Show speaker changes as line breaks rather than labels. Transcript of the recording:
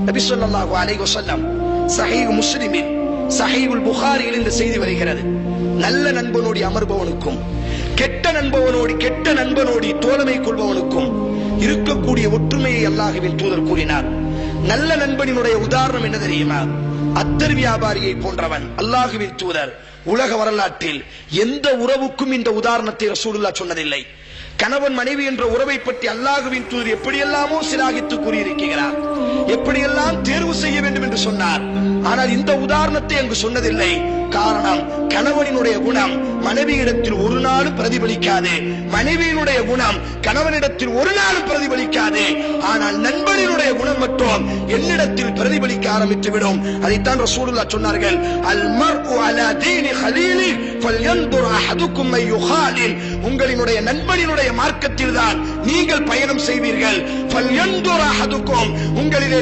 நபி ஸல்லல்லாஹு அலைஹி வஸல்லம் சஹீஹ் முஸ்லிமில் சஹீஹுல் புகாரியில் இந்த செய்தி வருகிறது. நல்ல நண்பனோடி அமர்பவனுக்கும் கெட்ட நண்பனோடி தோழமை கொள்பவனுக்கும் இருக்கக்கூடிய ஒற்றுமையை அல்லாஹ்வின் தூதர் கூறினார். நல்ல நண்பனினுடைய உதாரணம் என்ன தெரியுமா? அத்தர் வியாபாரியை போன்றவன். அல்லாஹ்வின் தூதர் உலக வரலாற்றில் எந்த உறவுக்கும் இந்த உதாரணத்தை ரசூலுல்லாஹ் சொன்னதில்லை. கணவன் மனைவி என்ற உறவை பற்றி அல்லாஹ்வின் தூதர் எப்படியெல்லாமோ சிலாகித்து கூறியிருக்கிறார், எப்படியெல்லாம் தேர்வு செய்ய வேண்டும் என்று சொன்னார். ஆனால் இந்த உதாரணத்தை அங்கு சொன்னதில்லை. காரணம், கணவனினுடைய குணம் மனைவியிடத்தில் ஒரு நாளும் பிரதிபலிக்காது, மனைவியினுடைய குணம் கணவனிடத்தில் ஒரு நாளும் பிரதிபலிக்காது. ஆனால் நண்பனினுடைய குணம் மட்டும் என்னிடத்தில் பிரதிபலிக்க ஆரம்பித்து விடும். அதைத்தான் ரசூலுல்லாஹ் சொன்னார்கள், அல் மர்உ அலா தீனி கலீலி ஃபல்யன்துர் அஹதுக்கும் மை யுகாலில். உங்களினுடைய நண்பனினுடைய மார்க்கத்தில் தான் நீங்கள் பயணம் செய்வீர்கள். ஃபல்யன்துர் அஹதுக்கும், உங்களிலே